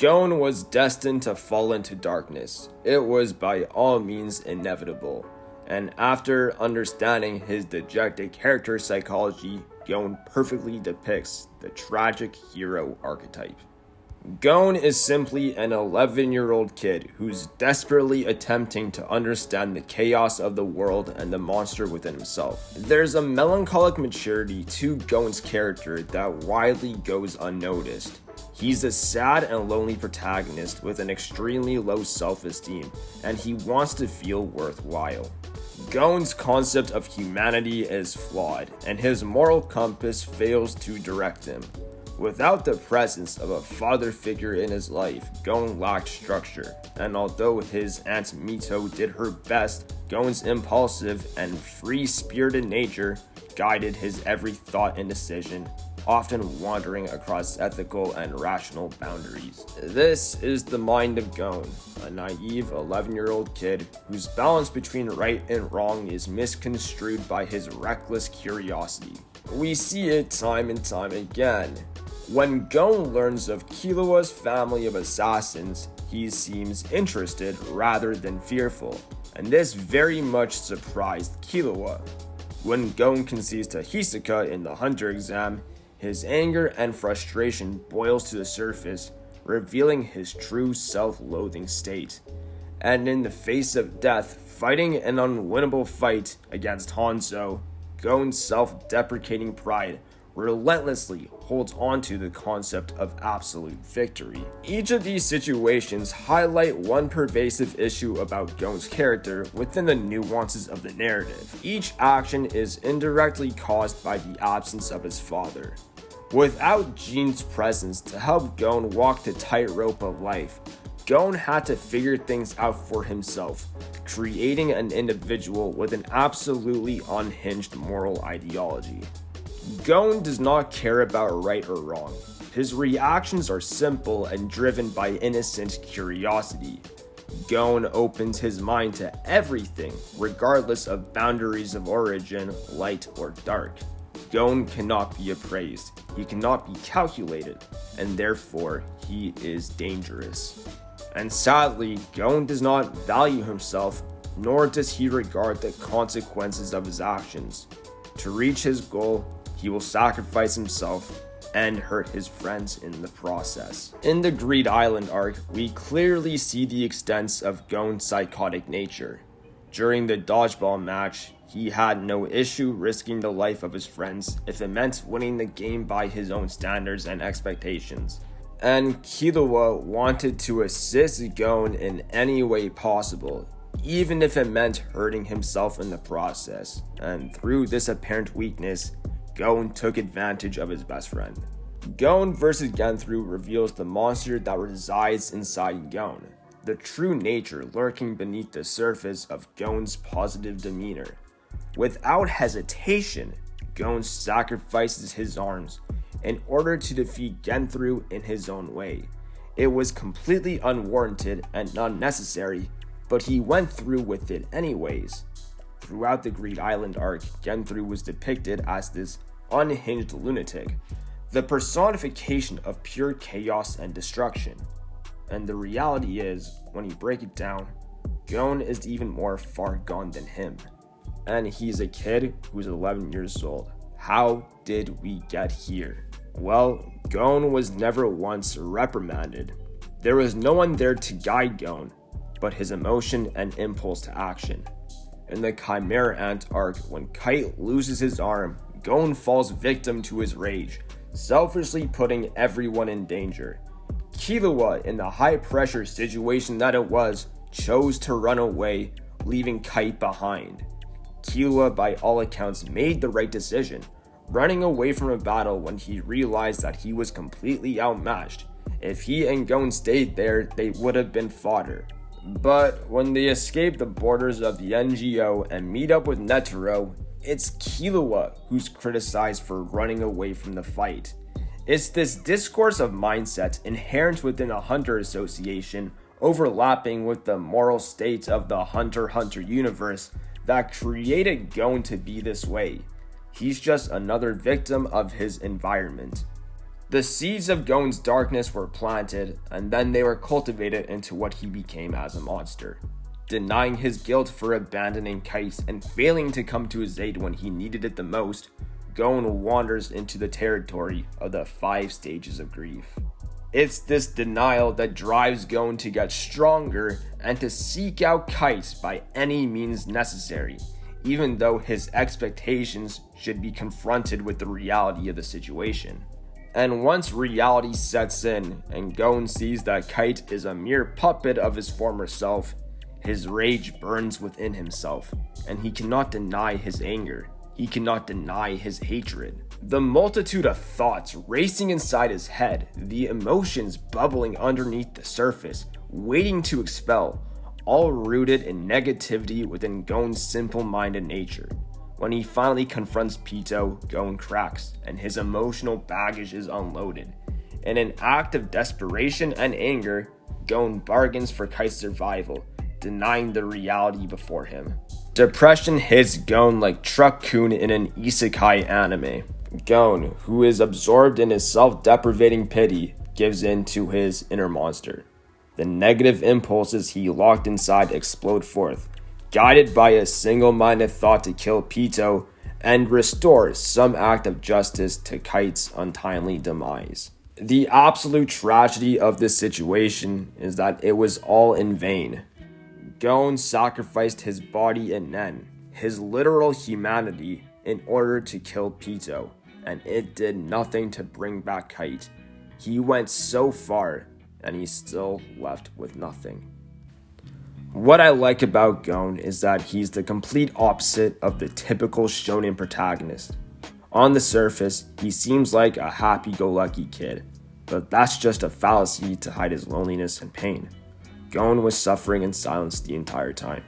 Gon was destined to fall into darkness. It was by all means inevitable. And after understanding his dejected character psychology, Gon perfectly depicts the tragic hero archetype. Gon is simply an 11-year-old kid who's desperately attempting to understand the chaos of the world and the monster within himself. There's a melancholic maturity to Gon's character that widely goes unnoticed. He's a sad and lonely protagonist with an extremely low self-esteem, and he wants to feel worthwhile. Gon's concept of humanity is flawed, and his moral compass fails to direct him. Without the presence of a father figure in his life, Gon lacked structure, and although his Aunt Mito did her best, Gon's impulsive and free-spirited nature guided his every thought and decision, often wandering across ethical and rational boundaries. This is the mind of Gon, a naive 11-year-old kid whose balance between right and wrong is misconstrued by his reckless curiosity. We see it time and time again. When Gon learns of Killua's family of assassins, he seems interested rather than fearful, and this very much surprised Killua. When Gon concedes to Hisoka in the Hunter exam, his anger and frustration boils to the surface, revealing his true self-loathing state. And in the face of death, fighting an unwinnable fight against Hanzo, Gon's self-deprecating pride relentlessly holds on to the concept of absolute victory. Each of these situations highlight one pervasive issue about Gon's character within the nuances of the narrative. Each action is indirectly caused by the absence of his father. Without Jin's presence to help Gon walk the tightrope of life, Gon had to figure things out for himself, creating an individual with an absolutely unhinged moral ideology. Gon does not care about right or wrong. His reactions are simple and driven by innocent curiosity. Gon opens his mind to everything, regardless of boundaries of origin, light or dark. Gon cannot be appraised, he cannot be calculated, and therefore he is dangerous. And sadly, Gon does not value himself, nor does he regard the consequences of his actions. To reach his goal, he will sacrifice himself and hurt his friends in the process. In the Greed Island arc, we clearly see the extents of Gon's psychotic nature. During the dodgeball match, he had no issue risking the life of his friends if it meant winning the game by his own standards and expectations. And Killua wanted to assist Gon in any way possible, even if it meant hurting himself in the process. And through this apparent weakness, Gon took advantage of his best friend. Gon vs. Genthru reveals the monster that resides inside Gon, the true nature lurking beneath the surface of Gon's positive demeanor. Without hesitation, Gon sacrifices his arms in order to defeat Genthru in his own way. It was completely unwarranted and unnecessary, but he went through with it anyways. Throughout the Greed Island arc, Genthru was depicted as this unhinged lunatic, the personification of pure chaos and destruction. And the reality is, when you break it down, Gon is even more far gone than him. And he's a kid who's 11 years old. How did we get here? Well, Gon was never once reprimanded. There was no one there to guide Gon, but his emotion and impulse to action. In the Chimera Ant arc, when Kite loses his arm, Gon falls victim to his rage, selfishly putting everyone in danger. Killua, in the high-pressure situation that it was, chose to run away, leaving Kite behind. Killua, by all accounts, made the right decision, running away from a battle when he realized that he was completely outmatched. If he and Gon stayed there, they would have been fodder. But when they escape the borders of the NGO and meet up with Netero, it's Killua who's criticized for running away from the fight. It's this discourse of mindset inherent within a Hunter association, overlapping with the moral state of the Hunter x Hunter universe, that created Gon to be this way. He's just another victim of his environment. The seeds of Gon's darkness were planted, and then they were cultivated into what he became as a monster. Denying his guilt for abandoning Kite and failing to come to his aid when he needed it the most, Gon wanders into the territory of the 5 stages of grief. It's this denial that drives Gon to get stronger and to seek out Kite by any means necessary, even though his expectations should be confronted with the reality of the situation. And once reality sets in and Gon sees that Kite is a mere puppet of his former self, his rage burns within himself, and he cannot deny his anger. He cannot deny his hatred. The multitude of thoughts racing inside his head, the emotions bubbling underneath the surface, waiting to expel, all rooted in negativity within Gon's simple-minded nature. When he finally confronts Pitou, Gon cracks, and his emotional baggage is unloaded. In an act of desperation and anger, Gon bargains for Kite's survival, denying the reality before him. Depression hits Gon like Truck-kun in an isekai anime. Gon, who is absorbed in his self-deprivating pity, gives in to his inner monster. The negative impulses he locked inside explode forth, guided by a single-minded thought to kill Pitou and restore some act of justice to Kite's untimely demise. The absolute tragedy of this situation is that it was all in vain. Gon sacrificed his body and Nen, his literal humanity, in order to kill Pitou, and it did nothing to bring back Kite. He went so far, and he's still left with nothing. What I like about Gon is that he's the complete opposite of the typical shonen protagonist. On the surface, he seems like a happy-go-lucky kid, but that's just a fallacy to hide his loneliness and pain. Gon was suffering in silence the entire time.